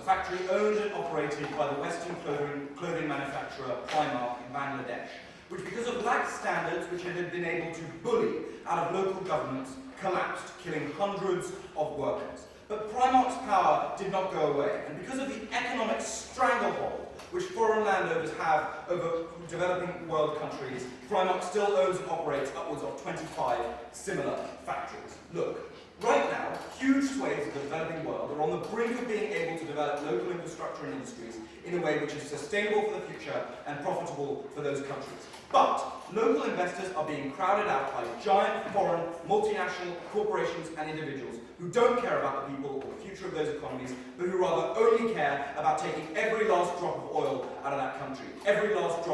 factory owned and operated by the Western clothing manufacturer Primark in Bangladesh, which because of lax standards which it had been able to bully out of local governments, collapsed, killing hundreds of workers. But Primark's power did not go away, and because of the economic stranglehold which foreign landowners have over developing world countries, Primark still owns and operates upwards of 25 similar factories. Look, right now, huge swathes of the developing world are on the brink of being able to develop local infrastructure and industries in a way which is sustainable for the future and profitable for those countries. But local investors are being crowded out by giant foreign multinational corporations and individuals who don't care about the people or the future of those economies, but who rather only care about taking every last drop of oil out of that country, every last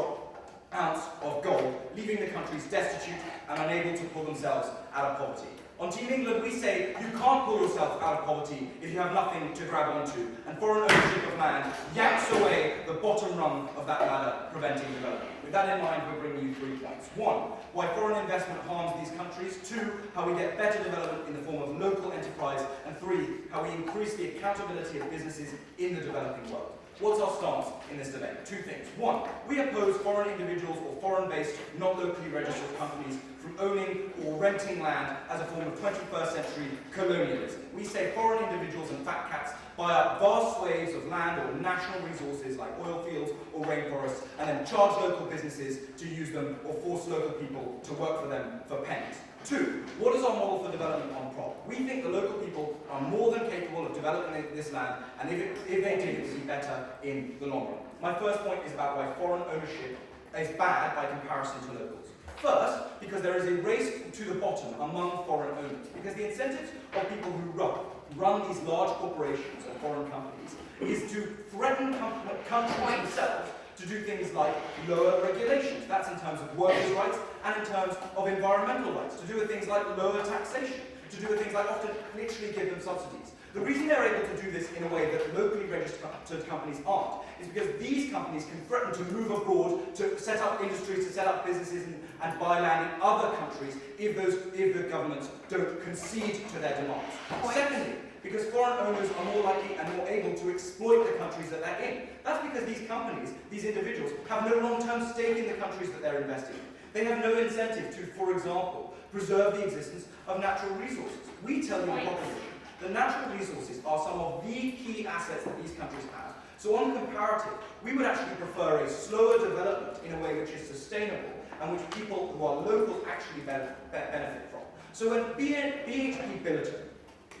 ounce of gold, leaving the countries destitute and unable to pull themselves out of poverty. On Team England, we say you can't pull yourself out of poverty if you have nothing to grab onto, and foreign ownership of land yanks away the bottom rung of that ladder, preventing development. With that in mind, we're bringing you 3 points. 1, why foreign investment harms these countries. 2, how we get better development in the form of local enterprise. And 3, how we increase the accountability of businesses in the developing world. What's our stance in this debate? 2 things. 1, we oppose foreign individuals or foreign-based, not locally registered companies from owning or renting land as a form of 21st century colonialism. We say foreign individuals and fat cats buy up vast swathes of land or national resources like oil fields or rainforests and then charge local businesses to use them or force local people to work for them for pennies. 2, what is our model for development on prop? We think the local people are more than capable of developing this land, and if they did, it would be better in the long run. My first point is about why foreign ownership is bad by comparison to locals. First, because there is a race to the bottom among foreign owners, because the incentives of people who run these large corporations and foreign companies is to threaten countries themselves to do things like lower regulations. That's in terms of workers' rights and in terms of environmental rights. To do with things like lower taxation. To do with things like often literally give them subsidies. The reason they're able to do this in a way that locally registered companies aren't is because these companies can threaten to move abroad, to set up industries, to set up businesses and buy land in other countries if the governments don't concede to their demands. Secondly, because foreign owners are more likely and more able to exploit the countries that they're in. That's because these companies, these individuals, have no long-term stake in the countries that they're investing in. They have no incentive to, for example, preserve the existence of natural resources. We tell you in proposition that natural resources are some of the key assets that these countries have. So on comparative, we would actually prefer a slower development in a way which is sustainable and which people who are local actually benefit from. So when BHP Billiton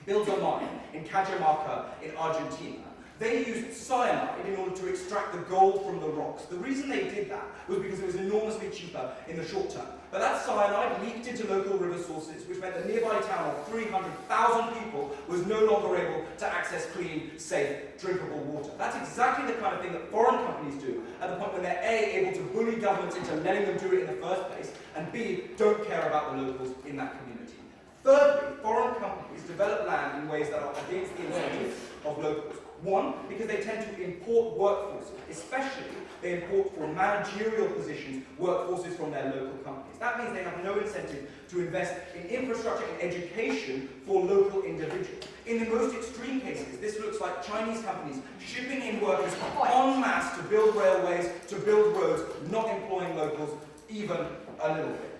builds a mine in Cajamarca in Argentina, they used cyanide in order to extract the gold from the rocks. The reason they did that was because it was enormously cheaper in the short term. But that cyanide leaked into local river sources, which meant the nearby town of 300,000 people was no longer able to access clean, safe, drinkable water. That's exactly the kind of thing that foreign companies do at the point when they're A, able to bully governments into letting them do it in the first place, and B, don't care about the locals in that community. Thirdly, foreign companies develop land in ways that are against the incentives of locals. 1, because they tend to import workforce, especially they import for managerial positions workforces from their local companies. That means they have no incentive to invest in infrastructure and education for local individuals. In the most extreme cases, this looks like Chinese companies shipping in workers en masse to build railways, to build roads, not employing locals even a little bit.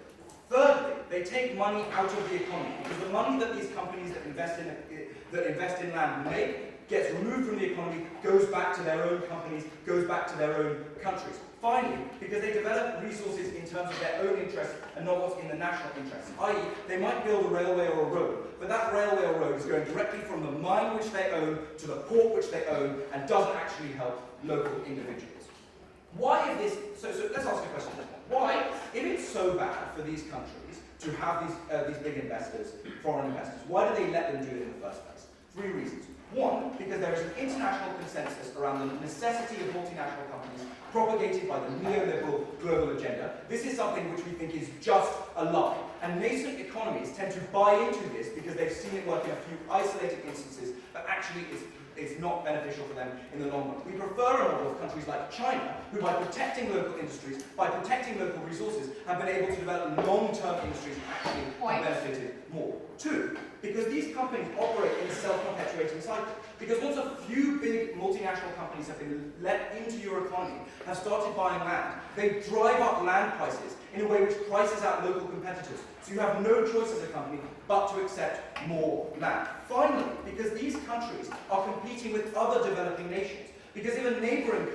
Thirdly, they take money out of the economy because the money that these companies that invest in land make gets removed from the economy, goes back to their own companies, goes back to their own countries. Finally, because they develop resources in terms of their own interests and not what's in the national interests, i.e. they might build a railway or a road, but that railway or road is going directly from the mine which they own to the port which they own and doesn't actually help local individuals. Why is this, so let's ask a question. Why, if it's so bad for these countries to have these big investors, foreign investors, why do they let them do it in the first place? 3 reasons. 1, because there is an international consensus around the necessity of multinational companies propagated by the neoliberal global agenda. This is something which we think is just a lie. And nascent economies tend to buy into this because they've seen it work in a few isolated instances, but actually it's not beneficial for them in the long run. We prefer a model of countries like China, who by protecting local industries, by protecting local resources, have been able to develop long-term industries that actually have benefited more. 2, Because these companies operate in a self-perpetuating cycle. Because once a few big multinational companies have been let into your economy, have started buying land, they drive up land prices in a way which prices out local competitors. So you have no choice as a company but to accept more land. Finally, because these countries are competing with other developing nations, because if a neighboring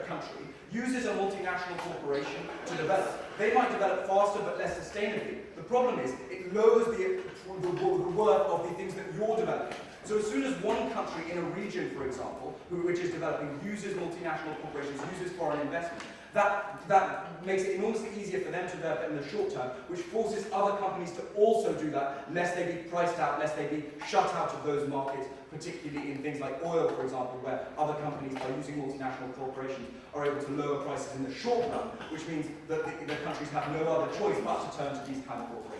country uses a multinational corporation to develop, they might develop faster but less sustainably. The problem is, it lowers the worth of the things that you're developing. So as soon as one country in a region, for example, which is developing, uses multinational corporations, uses foreign investment, that makes it enormously easier for them to develop in the short term, which forces other companies to also do that, lest they be priced out, lest they be shut out of those markets, particularly in things like oil, for example, where other companies, by using multinational corporations, are able to lower prices in the short run, which means that the countries have no other choice but to turn to these kind of corporations.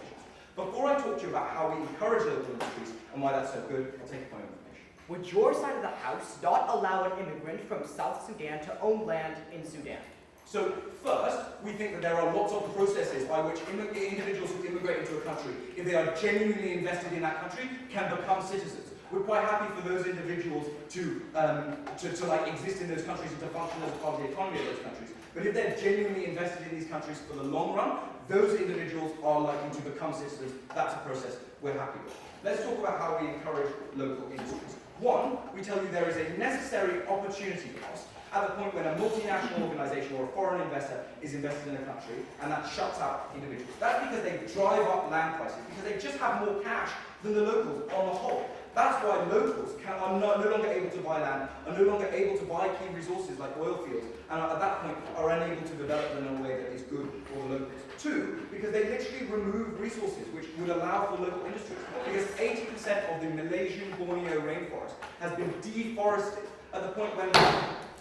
Before I talk to you about how we encourage local industries and why that's so good, I'll take a point of information. Would your side of the house not allow an immigrant from South Sudan to own land in Sudan? So first, we think that there are lots of processes by which individuals who immigrate into a country, if they are genuinely invested in that country, can become citizens. We're quite happy for those individuals to exist in those countries and to function as part of the economy of those countries. But if they're genuinely invested in these countries for the long run, those individuals are likely to become citizens. That's a process we're happy with. Let's talk about how we encourage local industries. One, we tell you there is a necessary opportunity cost at the point when a multinational organization or a foreign investor is invested in a country, and that shuts out individuals. That's because they drive up land prices, because they just have more cash than the locals on the whole. That's why locals are no longer able to buy land, are no longer able to buy key resources like oil fields, and at that point are unable to develop them in a way that is good for the locals. Two, because they literally remove resources which would allow for local industries. Because 80% of the Malaysian Borneo rainforest has been deforested at the point when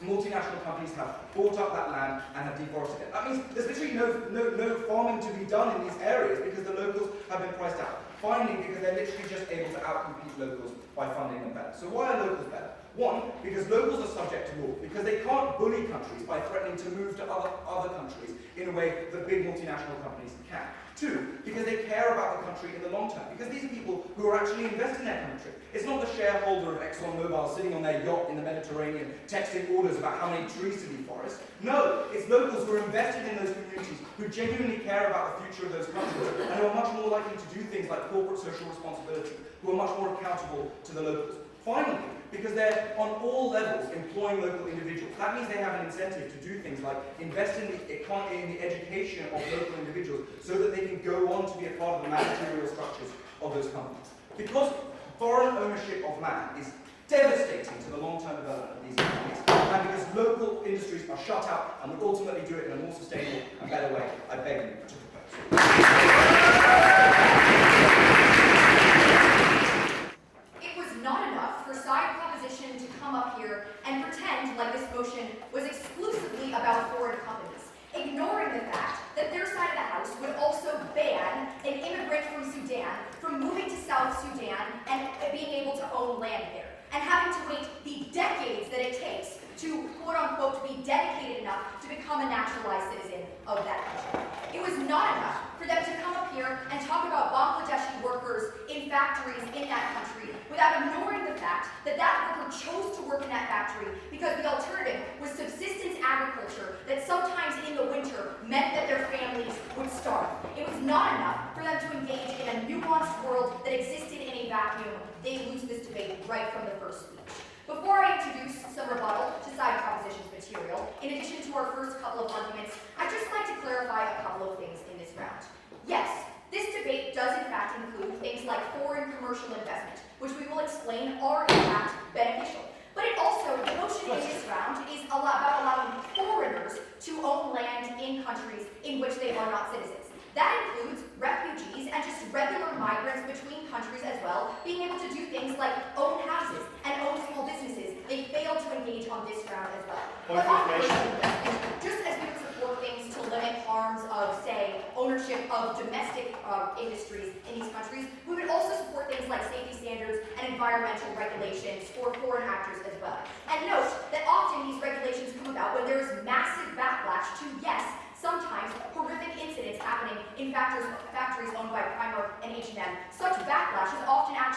multinational companies have bought up that land and have deforested it. That means there's literally no farming to be done in these areas because the locals have been priced out. Finally, because they're literally just able to outcompete locals by funding them better. So why are locals better? One, because locals are subject to law, because they can't bully countries by threatening to move to other countries in a way that big multinational companies can. Two, because they care about the country in the long term, because these are people who are actually investing in their country. It's not the shareholder of ExxonMobil sitting on their yacht in the Mediterranean texting orders about how many trees to deforest. No, it's locals who are invested in those communities, who genuinely care about the future of those countries, and who are much more likely to do things like corporate social responsibility, who are much more accountable to the locals. Finally, because they're on all levels employing local individuals. That means they have an incentive to do things like invest in the education of local individuals so that they can go on to be a part of the managerial structures of those companies. Because foreign ownership of land is devastating to the long-term development of these companies, and because local industries are shut out and will ultimately do it in a more sustainable and better way, I beg you to propose. Not enough for side proposition to come up here and pretend like this motion was exclusively about foreign companies, ignoring the fact that their side of the house would also ban an immigrant from Sudan from moving to South Sudan and being able to own land there, and having to wait the decades that it takes to, quote-unquote, be dedicated enough to become a naturalized citizen of that country. It was not enough for them to come up here and talk about Bangladeshi workers in factories in that country without ignoring the fact that that worker chose to work in that factory because the alternative was subsistence agriculture that sometimes in the winter meant that their families would starve. It was not enough for them to engage in a nuanced world that existed in a vacuum. They lose this debate right from the first speech. Before I introduce some rebuttal to side propositions material, in addition to our first couple of arguments, I'd just like to clarify a couple of things in this round. Yes, this debate does in fact include things like foreign commercial investment, which we will explain are in fact beneficial. But it also, the motion in this round is about allowing foreigners to own land in countries in which they are not citizens. That includes refugees and just regular migrants between countries as well, being able to do things like own houses and own small businesses. They fail to engage on this round as well. But on commercial investment, just as we would support things to limit harms of, say, ownership of domestic industries in these countries, we would also support things like safety standards and environmental regulations for foreign actors as well. And note that often these regulations come about when there is massive backlash to, yes, sometimes horrific incidents happening in factories owned by Primark and H&M. Such backlash is often actually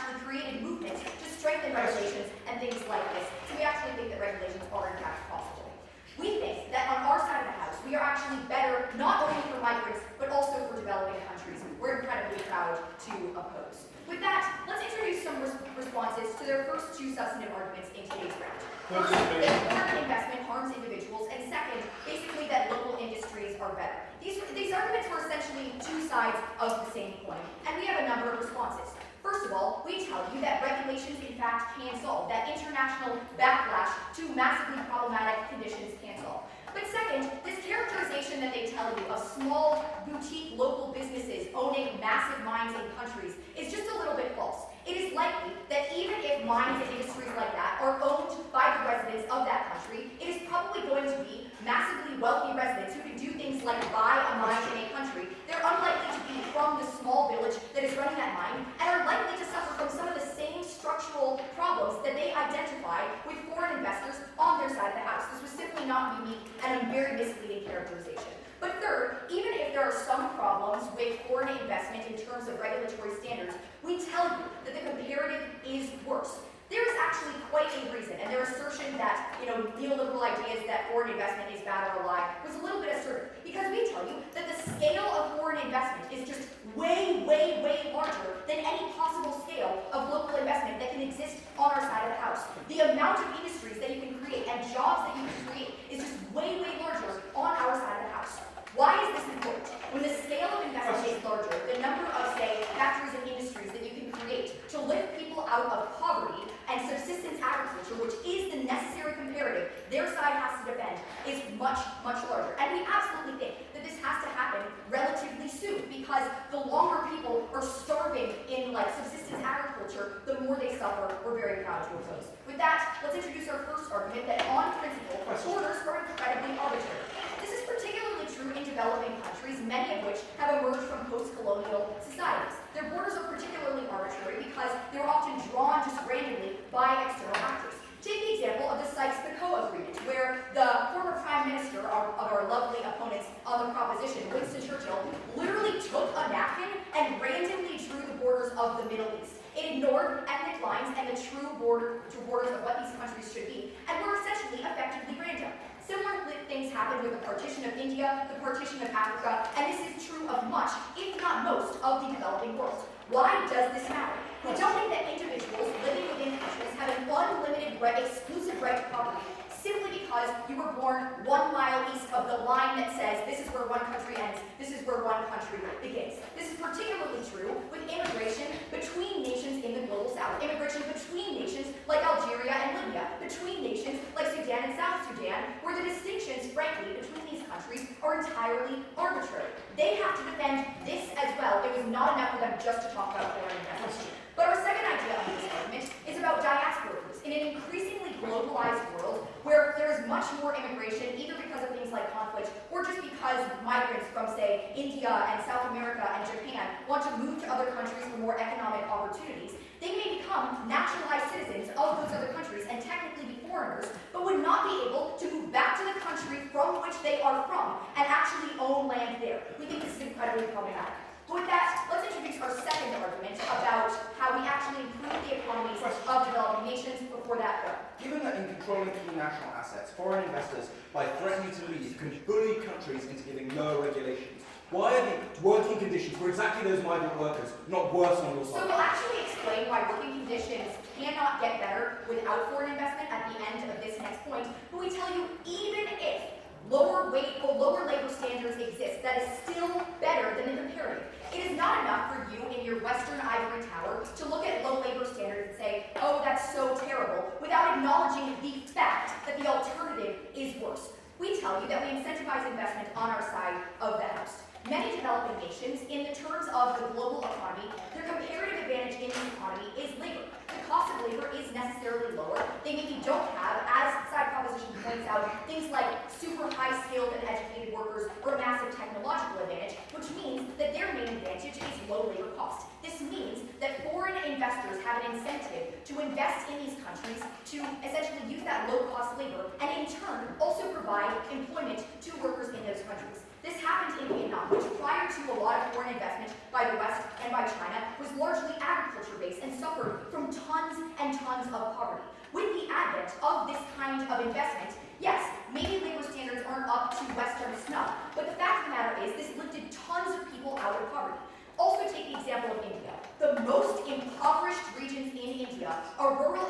their first two substantive arguments in today's round. First, First, that foreign investment harms individuals, and second, basically that local industries are better. These arguments were essentially two sides of the same coin, and we have a number of responses. First of all, we tell you that regulations in fact can solve, that international backlash to massively problematic conditions can solve. But second, this characterization that they tell you of small, boutique local businesses owning massive mines in countries is just a little bit false. It is likely that even if mines and industries like that are owned by the residents of that country, it is probably going to be massively wealthy residents who can do things like buy a mine in a country. They're unlikely to be from the small village that is running that mine and are likely to suffer from some of the same structural problems that they identify with foreign investors on their side of the house. This was simply not unique and a very misleading characterization. But third, even if there are some problems with foreign investment in terms of regulatory standards, we tell you that the comparative is worse. There is actually quite a reason, and their assertion that, neoliberal ideas that foreign investment is bad or a lie was a little bit assertive, because we tell you that the scale of foreign investment is just way, way, way larger than any possible scale of local investment that can exist on our side of the house. The amount of industries that you can create and jobs that you can create is just way, way larger on our side of the house. Why is this important? When the scale of investment is larger, the number of, say, factories and industries that you can create to lift people out of poverty and subsistence agriculture, which is the necessary comparative their side has to defend, is much, much larger. And we absolutely think that this has to happen relatively soon, because the longer people are starving in subsistence agriculture, the more they suffer. We're very proud to oppose. With that, let's introduce our first argument that on principle, borders are incredibly arbitrary. This is particularly true in developing countries, many of which have emerged from post-colonial societies. Their borders are particularly arbitrary because they're often drawn just randomly by external actors. Take the example of the Sykes-Picot Agreement, where the former Prime Minister of our lovely opponents on the proposition, Winston Churchill, literally took a napkin and randomly drew the borders of the Middle East. It ignored ethnic lines and the true borders of what these countries should be, and were essentially effectively random. Similar things happened with the partition of India, the partition of Africa, and this is true of much, if not most, of the developing world. Why does this matter? We don't think that individuals living within countries have an unlimited exclusive right to property simply because you were born 1 mile east of the line that says this is where one country ends, this is where one country begins. This is particularly true with immigration between nations in the global south, immigration between nations like Algeria and Libya, between nations like Sudan and South Sudan, where the distinctions, frankly, between these countries are entirely arbitrary. They have to defend this as well. It was not enough for them just to talk about foreign investment. But our second idea of this argument is about diaspora groups. In an increasingly globalized world where there is much more immigration, either because of things like conflict or just because migrants from, say, India and South America and Japan want to move to other countries for more economic opportunities, they may become naturalized citizens of those other countries and technically be foreigners, but would not be able to move back to the country from which they are from and actually own land there. We think this is incredibly problematic. With that, let's introduce our second argument about how we actually improve the economies of developing nations. Before that, though. Given that in controlling key national assets, foreign investors, by threatening to leave, can bully countries into giving lower regulations, why are the working conditions for exactly those migrant workers not worse on your So side? we'll actually explain why working conditions cannot get better without foreign investment at the end of this next point. But we tell you, even if lower labor standards exist, that is still better than the comparative. It is not enough for you in your Western ivory tower to look at low labor standards and say, oh, that's so terrible, without acknowledging the fact that the alternative is worse. We tell you that we incentivize investment on our side of the house. Many developing nations, in the terms of the global economy, their comparative advantage in the economy is labor. The cost of labor is necessarily lower. They maybe don't have, as side proposition points out, things like super high-skilled and educated workers or massive technological advantage, which means that their main advantage is low labor cost. This means that foreign investors have an incentive to invest in these countries to essentially use that low-cost labor and in turn also provide employment to workers in those countries. This happened in Vietnam, which prior to a lot of foreign investment by the West and by China was largely agriculture-based and suffered from tons and tons of poverty. With the advent of this kind of investment, yes, maybe labor standards aren't up to Western snuff, but the fact of the matter is this lifted tons of people out of poverty. Also take the example of India. The most impoverished regions in India are rural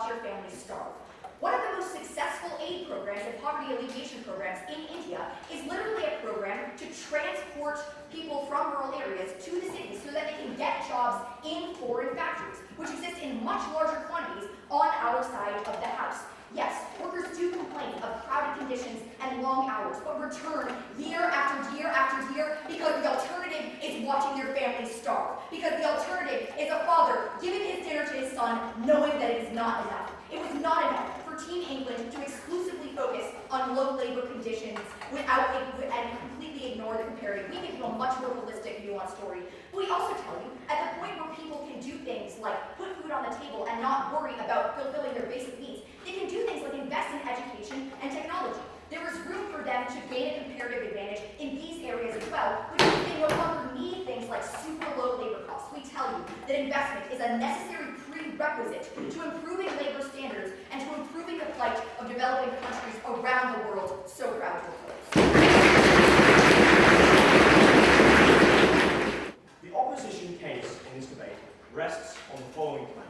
their families starve. One of the most successful aid programs and poverty alleviation programs in India is literally a program to transport people from rural areas to the cities so that they can get jobs in foreign factories, which exist in much larger quantities on our side of the house. Yes, workers do complain of crowded conditions and long hours, but return year after year after year because the alternative is watching their families starve. Because the alternative is a father giving his dinner to his son knowing that it is not enough. It was not enough for Team England to exclusively focus on low labor conditions and completely ignore the comparative. We give you a much more holistic, nuanced story. But we also tell you, at the point where people can do things like put food on the table and not worry about fulfilling their basic needs, they can do things like invest in education and technology. There is room for them to gain a comparative advantage in these areas as well, which means they no longer need things like super low labor costs. We tell you that investment is a necessary prerequisite to improving labor standards and to improving the plight of developing countries around the world so proud to oppose. The opposition case in this debate rests on the following plan.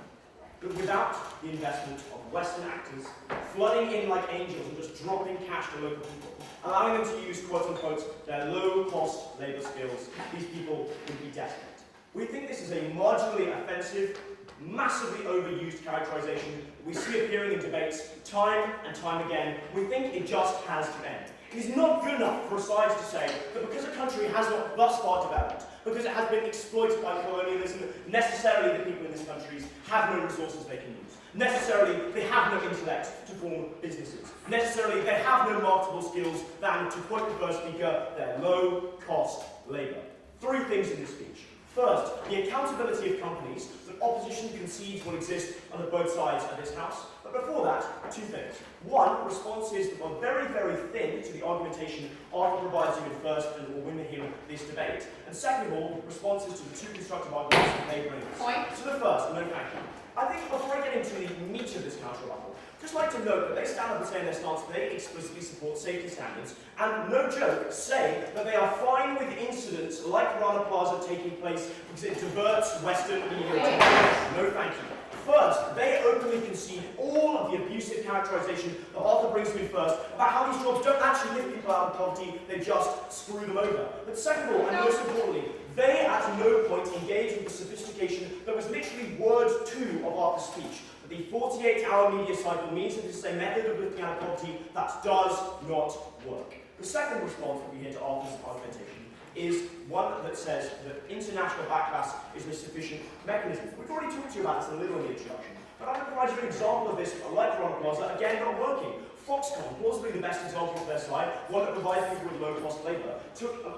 But without the investment of Western actors flooding in like angels and just dropping cash to local people, allowing them to use quote-unquote their low-cost labour skills, these people would be desperate. We think this is a marginally offensive, massively overused characterization that we see appearing in debates time and time again. We think it just has to end. It is not good enough for a side to say that because a country has not thus far developed, because it has been exploited by colonialism, necessarily the people in these countries have no resources they can use. Necessarily, they have no intellect to form businesses. Necessarily, they have no marketable skills than, to quote the first speaker, their low-cost labour. Three things in this speech. First, the accountability of companies that opposition concedes will exist on both sides of this House. But before that, two things. One, responses that are very, very thin to the argumentation Arthur provides you in first and will win him this debate. And second of all, responses to the two constructive arguments that they bring. Point. So the first, no thank you. I think before I get into the meat of this counter-rebuttal, just like to note that they stand up and say in their stance that they explicitly support safety standards, and no joke, say that they are fine with incidents like Rana Plaza taking place because it diverts Western media attention. No thank you. First, they openly concede all of the abusive characterization that Arthur brings to me first about how these jobs don't actually lift people out of poverty, they just screw them over. But second of all, and most importantly, they at no point engage with the sophistication that was literally word 2 of Arthur's speech. That the 48-hour media cycle means that this is a method of lifting out of poverty that does not work. The second response that we hear to Arthur's argumentation is one that says that international backlash is a sufficient mechanism. We've already talked to you about this a little in the introduction, but I'm going to provide you an example of this, like Rana Plaza, again not working. Foxconn, plausibly the best example of their side, one that provides people with low-cost labour,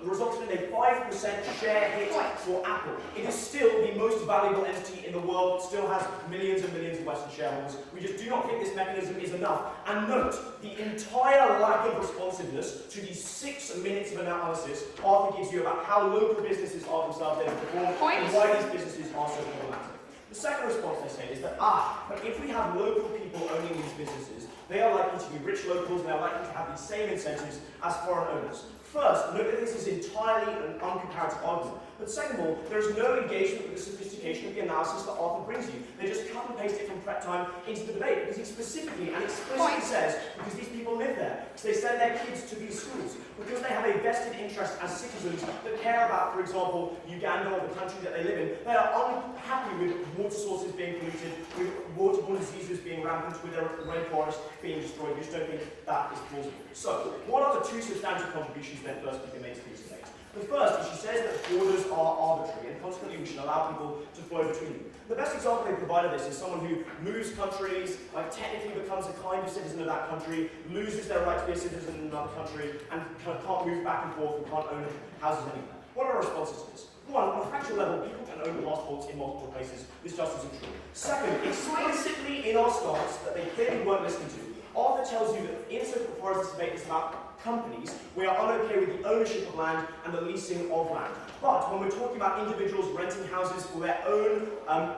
resulted in a 5% share hit for Apple. It is still the most valuable entity in the world, it still has millions and millions of Western shareholders. We just do not think this mechanism is enough. And note, the entire lack of responsiveness to the 6 minutes of analysis Arthur gives you about how local businesses are themselves able to perform and why these businesses are so problematic. The second response they say is that, but if we have local people owning these businesses, they are likely to be rich locals and they are likely to have the same incentives as foreign owners. First, note that this is entirely an uncomparative argument. But second of all, there is no engagement with the sophistication of the analysis that Arthur brings you. They just cut and paste it from prep time into the debate because he specifically and explicitly says because these people live there, because they send their kids to these schools, because they have a vested interest as citizens that care about, for example, Uganda or the country that they live in. They are unhappy with water sources being polluted, with waterborne diseases being rampant, with their rainforest being destroyed. We just don't think that is plausible. So, what are the two substantial contributions their first speaker makes to this debate? The first is she says that borders are arbitrary and consequently we should allow people to flow between them. The best example they provide of this is someone who moves countries, technically becomes a kind of citizen of that country, loses their right to be a citizen in another country, and can't move back and forth and can't own houses anywhere. What are our responses to this? One, on a factual level, people can own passports in multiple places. This just isn't true. Second, explicitly in our stance that they clearly weren't listening to, Arthur tells you that insofar as this debate is about companies, we are unokay with the ownership of land and the leasing of land. But when we're talking about individuals renting houses for their own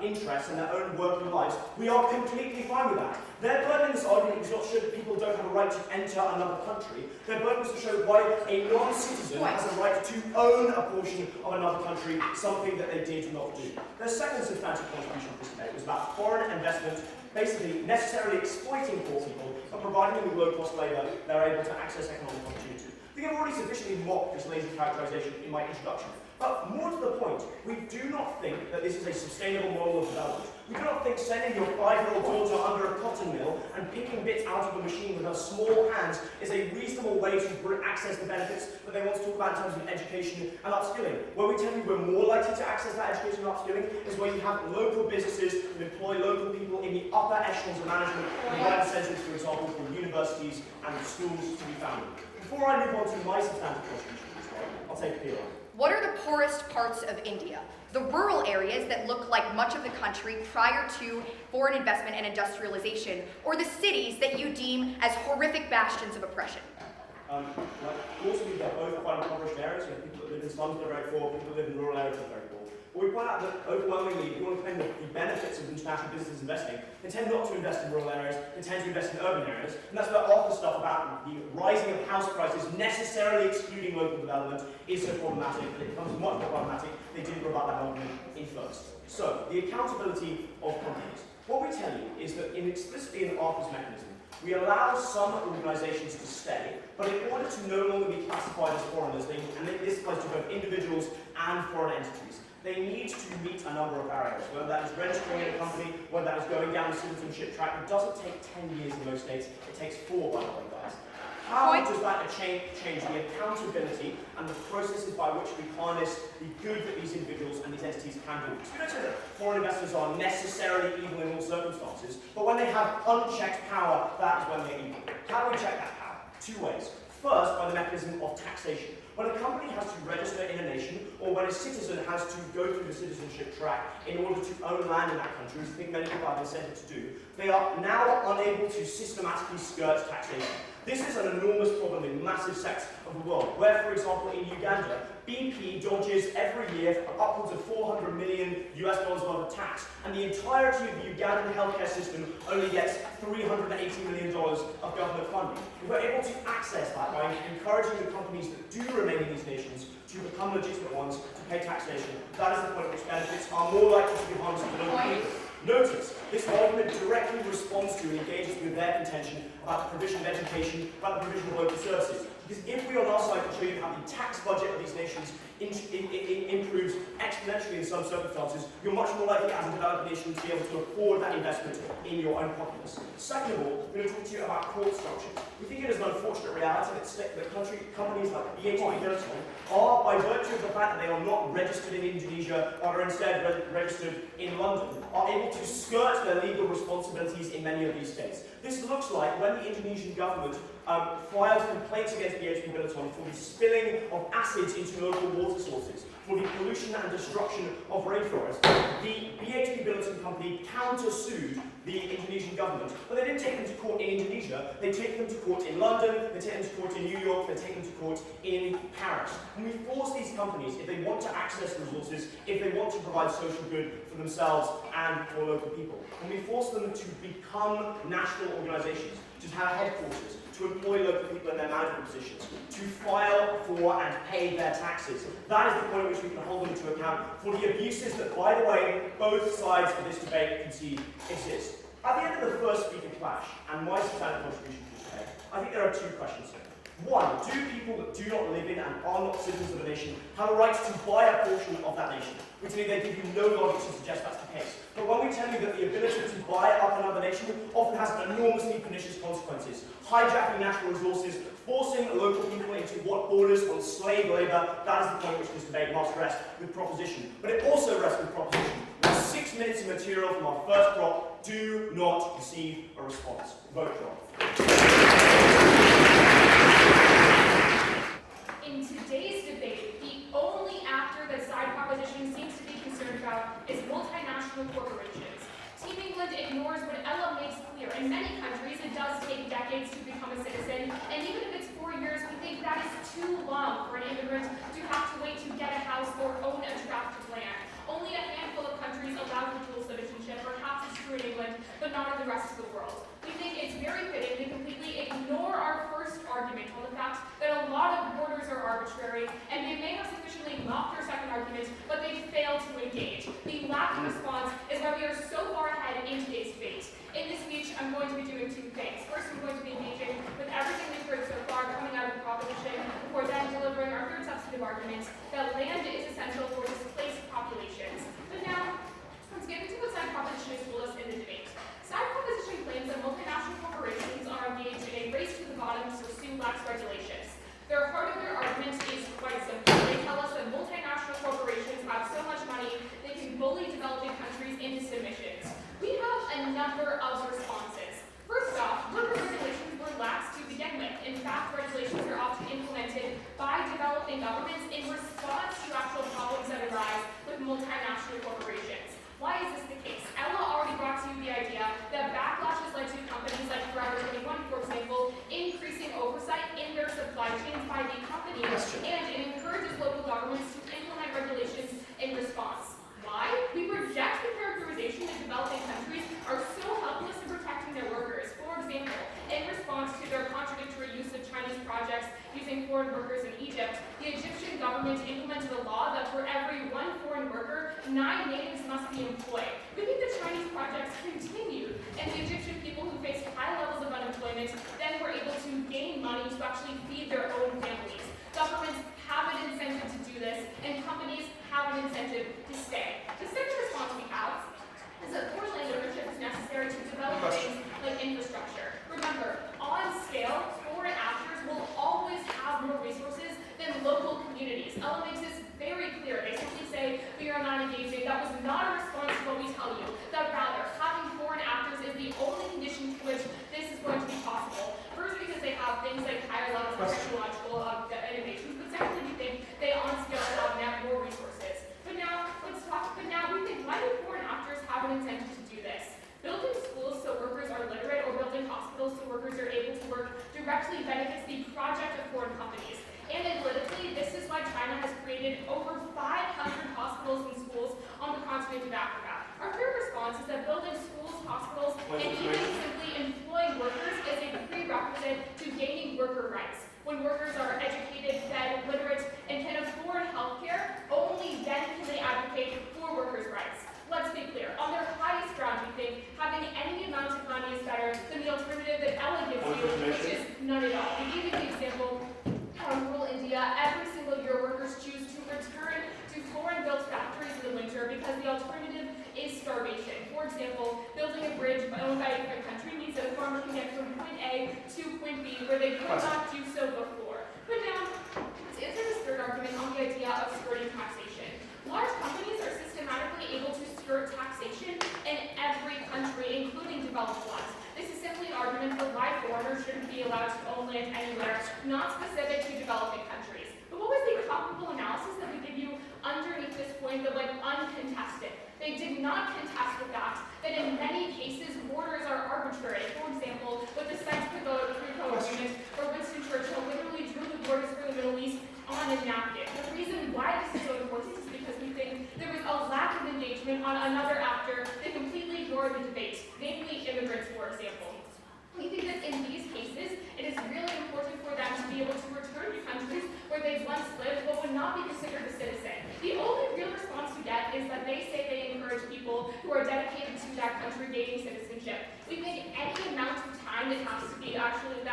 interests and their own working lives, we are completely fine with that. Their burden in this argument was not to show that people don't have a right to enter another country. Their burden was to show why a non-citizen has a right to own a portion of another country, something that they did not do. Their second substantive contribution to this debate was about foreign investment, basically necessarily exploiting poor people, but providing them with low-cost labour they're able to access economic opportunity. I think I've already sufficiently mocked this lazy characterisation in my introduction. But more to the point, we do not think that this is a sustainable model of development. We do not think sending your 5-year-old daughter under a cotton mill and picking bits out of a machine with her small hands is a reasonable way to access the benefits that they want to talk about in terms of education and upskilling. Where we tell you we're more likely to access that education and upskilling is where you have local businesses who employ local people in the upper echelons of management, provide incentives, for example, for universities and schools to be founded. Before I move on to my substantive contribution to this debate, I'll take a PR. What are the poorest parts of India? The rural areas that look like much of the country prior to foreign investment and industrialization, or the cities that you deem as horrific bastions of oppression? Of course, we've got both quite impoverished areas. You have people that live in slums that are very poor, people that live in rural areas that are very poor. But we point out that overwhelmingly, if you want to claim the benefits of international businesses investing, they tend not to invest in rural areas, they tend to invest in urban areas. And that's where all the stuff about the rising of house prices necessarily excluding local development is so problematic, and it becomes much more problematic. They didn't rebut that argument in first. So, the accountability of companies. What we tell you is that explicitly in the ARPA's mechanism, we allow some organisations to stay, but in order to no longer be classified as foreigners, and this applies to both individuals and foreign entities, they need to meet a number of barriers, whether that is registering in a company, whether that is going down the citizenship track. It doesn't take 10 years in most states, it takes 4, by the way, guys. How does that change the accountability and the processes by which we harness the good that these individuals and these entities can do? So we don't say that foreign investors are necessarily evil in all circumstances, but when they have unchecked power, that is when they're evil. How do we check that power? 2 ways. First, by the mechanism of taxation. When a company has to register in a nation, or when a citizen has to go through the citizenship track in order to own land in that country, which I think many people have incentive to do, they are now unable to systematically skirt taxation. This is an enormous problem in massive sects of the world, where, for example, in Uganda, BP dodges every year upwards of $400 million worth of tax, and the entirety of the Ugandan healthcare system only gets $380 million of government funding. If we're able to access that by encouraging the companies that do remain in these nations to become legitimate ones to pay taxation, that is the point at which benefits are more likely to be harnessed to local people. Notice, this argument directly responds to and engages with their contention about the provision of education, about the provision of local services. Because if we on our side can show you how the tax budget of these nations improves exponentially in some circumstances, you're much more likely as a developed nation to be able to afford that investment in your own populace. Second of all, I'm going to talk to you about court structure. We think it is an unfortunate reality that companies like BHP Billiton are, by virtue of the fact that they are not registered in Indonesia, but are instead registered in London, are able to skirt their legal responsibilities in many of these states. This looks like when the Indonesian government filed complaints against BHP Billiton for the spilling of acids into local water sources, for the pollution and destruction of rainforests. The BHP Billiton company countersued the Indonesian government, but they didn't take them to court in Indonesia, they take them to court in London, they take them to court in New York, they take them to court in Paris. And we force these companies, if they want to access resources, if they want to provide social good for themselves and for local people, and we force them to become national organisations, to have headquarters, to employ local people in their management positions, to file for and pay their taxes. That is the point at which we can hold them to account for the abuses that, by the way, both sides of this debate concede exist. At the end of the first speaker clash, and my substantive contribution to this debate, I think there are 2 questions here. One, do people that do not live in and are not citizens of a nation have a right to buy a portion of that nation? Which means they give you no logic to suggest that's the case. But when we tell you that the ability to buy up another nation often has enormously pernicious consequences, hijacking natural resources, forcing local people into what borders on slave labour, that is the point at which this debate must rest with proposition. But it also rests with proposition. With 6 minutes of material from our first prop, do not receive a response. Vote prop. In today's debate, the only actor that side proposition seems to be concerned about is multinational corporations. Team England ignores what Ella makes clear. In many countries, it does take decades to become a citizen, and even if it's 4 years, we think that is too long for an immigrant to have to wait to get a house or own a tract of land. Only a handful of countries allow for dual citizenship, perhaps it's true in England, but not in the rest of the world. We argument on the fact that a lot of borders are arbitrary, and they may have sufficiently mocked their second argument, but they failed to engage. The lack of response is why we are so far ahead in today's debate. In this speech, I'm going to be doing two things. First, I'm going to be engaging with everything we've heard so far coming out of the proposition, before then delivering our third substantive argument that land is essential for displaced populations. But now, let's get into what side proposition has told us in the debate. Side proposition claims that multinational corporations are engaged in a race to the bottom to pursue lax regulations. Their heart of their argument is quite simple. They tell us that multinational corporations have so much money they can bully developing countries into submissions. We have a number of responses. First off, worker regulations were lax to begin with. In fact, regulations are often implemented by developing governments in response to actual problems that arise with multinational corporations. Why is this the case? Ella already brought to you the idea that backlash has led to companies like Forever 21, for example, increasing oversight in their supply chains by the companies, and it encourages local governments to implement regulations in response. Why? We reject the characterization that developing countries are so helpless in protecting their workers. For example, in response to their contradictory use of Chinese projects using foreign workers in Egypt, the Egyptian government implemented a law that for every one foreign worker, 9 natives must be employed. We think the Chinese projects continued, and the Egyptian people who faced high levels of unemployment then were able to gain money to actually feed their own families. Governments have an incentive to do this, and companies have an incentive to stay. The second response we have is that foreign land ownership is necessary to develop things like infrastructure. Remember, on scale, foreign actors will always have more resources than local communities. Ella makes this very clear. They simply say, we are not engaging. That was not a response to what we tell you. That rather, having foreign actors is the only condition to which this is going to be possible. First, because they have things like higher levels of technological innovations, but secondly, we think they on scale have more resources. But now we think, why do foreign actors have an incentive to do this? Building schools so workers are literate or building hospitals so workers are able to work directly benefits the project of foreign companies. Analytically, this is why China has created over 500 hospitals and schools on the continent of Africa. Our third response is that building schools, hospitals, and even simply employing workers is a prerequisite to gaining worker rights. When workers are educated, fed, literate, and can afford health care, only then can they advocate for workers' rights. Let's be clear, on their highest ground, we think having any amount of money is better than the alternative that Ella gives you, which is none at all. We gave you the example from rural India. Every single year, workers choose to return to foreign-built factories in the winter because the alternative is starvation. For example, building a bridge owned by a different country means that a farmer can get from point A to point B, where they could not do so before. But now, let's answer this third argument on the idea of skirting taxation. Large companies are systematically able to skirt taxation in every country, including developed ones. This is simply an argument for why foreigners shouldn't be allowed to own land anywhere, not specific to developing countries. But what was the comparable analysis that we give you underneath this point that went uncontested? They did not contest the fact that in many cases borders are arbitrary. For example, with the Sykes-Picot Agreement, where Winston Churchill literally drew the borders for the Middle East on a napkin. The reason why this is so important is because we think there was a lack of engagement on another actor that completely ignored the debate, namely immigrants, for example. We think that in these cases, it is really important for them to be able to return to countries where they once lived but would not be considered a citizen. The only real response we get is that they say they encourage people who are dedicated to that country gaining citizenship. We think any amount of time that has to be actually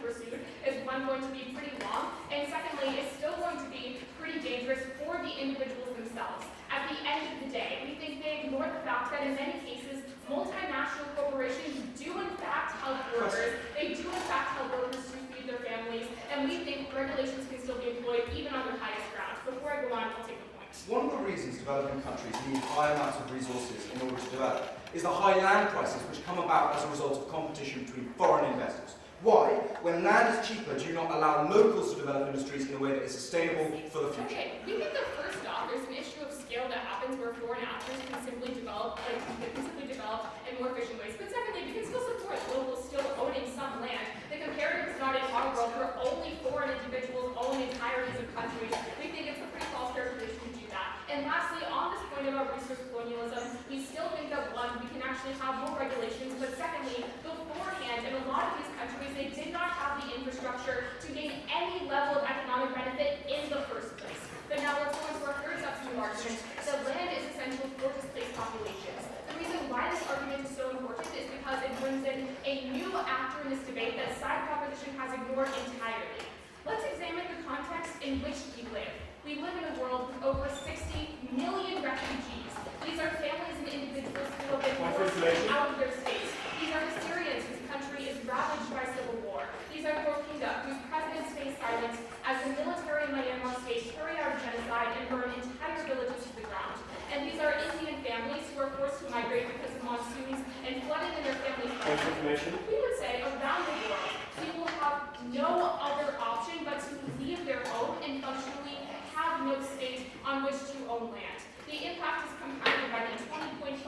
pursued is one, going to be pretty long, and secondly, it's still going to be pretty dangerous for the individuals themselves. At the end of the day, we think they ignore the fact that in many cases, multinational corporations do in fact help workers. They do in fact help workers to feed their families, and we think regulations can still be employed even on their highest grounds. Before I go on, I'll take the point. One of the reasons developing countries need high amounts of resources in order to develop is the high land prices which come about as a result of competition between foreign investors. Why, when land is cheaper, do you not allow locals to develop industries in a way that is sustainable for the future? Okay, we think that first off, there's an issue of scale that happens where foreign actors can simply develop in more efficient ways. But secondly, we can still support locals still owning some land. The comparative is not in our world where only foreign individuals own entireties of countries. We think it's a pretty false characterization to do that. And lastly, on this point about resource colonialism, we still think that one, we can actually have more regulations, but secondly, beforehand, in a lot of these countries, they did not have the infrastructure to gain any level of economic benefit in the first place. But now let's go into our third substantive argument, that land is essential for displaced populations. The reason why this argument is so important is because it brings in a new actor in this debate that side proposition has ignored entirely. Let's examine the context in which we live. We live in a world with over 60 million refugees. These are families and individuals who have been forced out of their states. These are Syrians whose country is ravaged by civil war. These are Rohingya, whose presidents face silence as the military in Myanmar state carry out genocide and burn entire villages to the ground. And these are Indian families who are forced to migrate because of monsoons and flooding in their families' homes. We would say around the world, people have no other option but to leave their home and functionally have no state on which to own land. The impact is compounded by the 20.5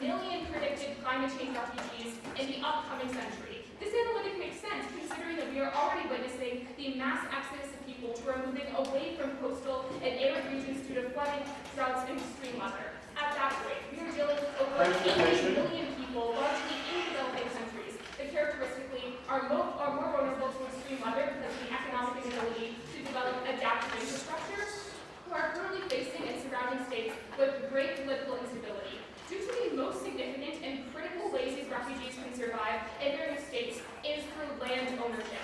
million predicted climate change refugees in the upcoming century. This analytic makes sense considering that we are already witnessing the mass exodus of people who are moving away from coastal and arid regions due to flooding, droughts, and extreme weather. At that point, we are dealing with over 80 million people, largely in developing countries, that characteristically are more vulnerable to extreme weather because of the economic inability to develop adaptive infrastructure, who are currently facing and surrounding states with great political instability. Due to the most significant and critical ways these refugees can survive in their new states is through land ownership.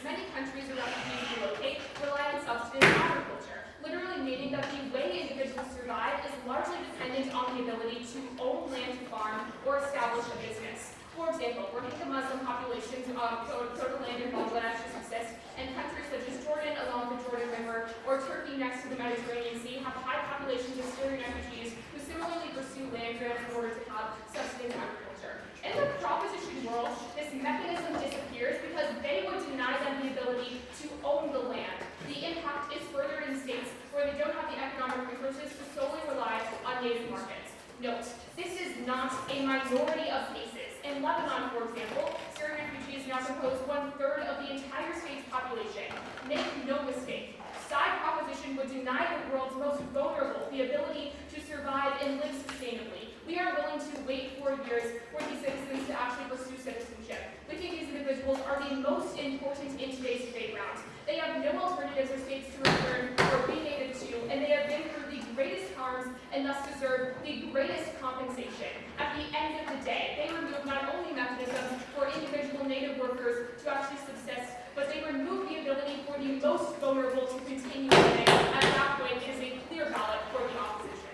Many countries where refugees relocate rely on subsistence agriculture, literally meaning that the way individuals survive is largely dependent on the ability to own land to farm or establish a business. For example, Rohingya Muslim populations total land in Bangladesh to subsist, and countries such as Jordan along the Jordan River or Turkey next to the Mediterranean Sea have high populations of Syrian refugees who similarly pursue land grabs in order to have sustenance agriculture. In the proposition world, this mechanism disappears because they would deny them the ability to own the land. The impact is further in states where they don't have the economic resources to solely rely on native markets. Note, this is not a minority of cases. In Lebanon, for example, Syrian refugees now compose 1/3 of the entire state's population. Make no mistake, side proposition would deny the world's most vulnerable the ability to survive and live sustainably. We are willing to wait 4 years for these citizens to actually pursue citizenship. We think these individuals are the most important in today's debate round. They have no alternatives or states to return or be native to, and they have been through the greatest harms and thus deserve the greatest compensation. At the end of the day, they remove not only mechanisms for individual native workers to actually subsist, but they remove the ability for the most vulnerable to continue living. At that point, it is a clear ballot for the opposition.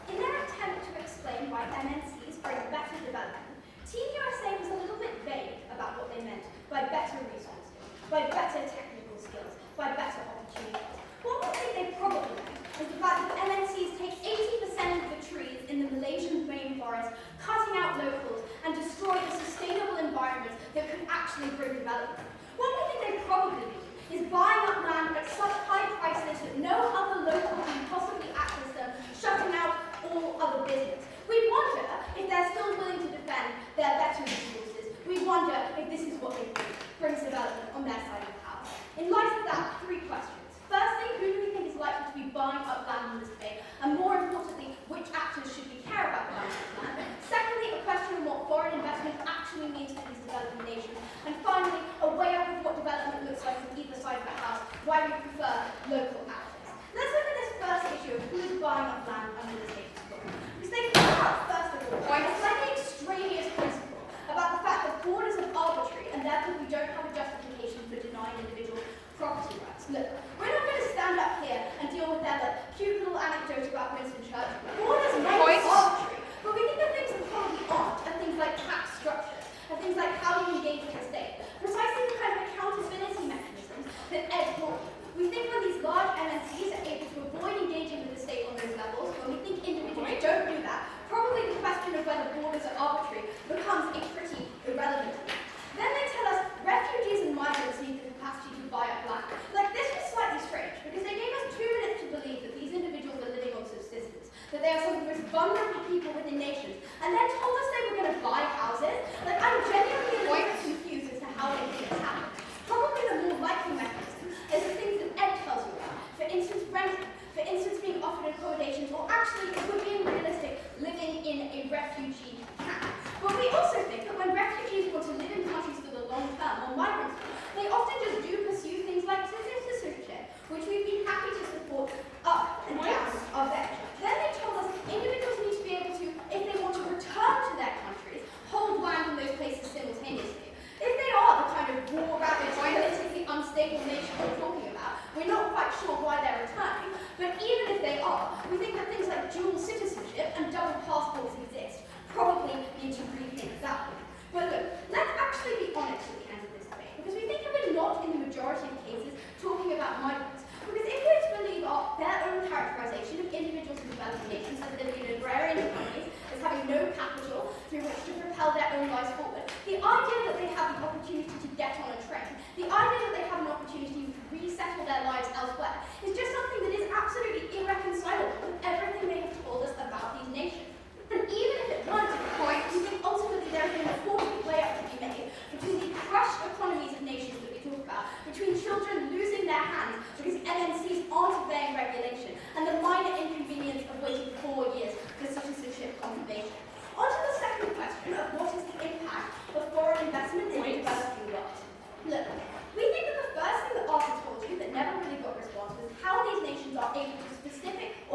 In their attempt to explain why MNCs bring better development, Team USA was a little bit vague about what they meant by better resources, by better technical skills, by better opportunities. What we think they probably meant was the fact that MNCs take 80% of the trees in the Malaysian rainforest, cutting out locals and destroy the sustainable environment that could actually bring development. What we think they probably mean is buying up land at such high prices that no other local can possibly access them, shutting out all other business. We wonder if they're still willing to defend their better resources. We wonder if this is what they think brings development on their side of the house. In light of that, 3 questions. Firstly, who do we think is likely to be buying up land in this debate? And more importantly, which actors should we care about buying up land? Secondly, a question on what foreign investment actually means for these developing nations. And finally, a way up of what development looks like from either side of the house, why we prefer local actors. Let's look at this first issue of who is buying up land under the status quo. Because they come out, first of all, by a slightly extraneous principle about the fact that borders are arbitrary and therefore we don't have a justification for denying individual property rights. majority of cases, talking about migrants. Because if we're to believe their own characterization of individuals in developing nations as living in agrarian economies, as having no capital through which to propel their own lives forward, the idea that they have the opportunity to get on a train, the idea that they have an opportunity to resettle their lives elsewhere, is just something that is absolutely irreconcilable with everything they have told us about these nations. And even if it weren't to the point, we think ultimately there is an important way up to be made between the crushed economies of nations that we talk about, between children losing their hands because MNCs aren't obeying regulation, and the minor inconvenience of waiting 4 years for citizenship confirmation. On to the second question of what is the impact of foreign investment in the developing world. Look, we think that the first thing that Arthur told you that never really got response was how these nations are able to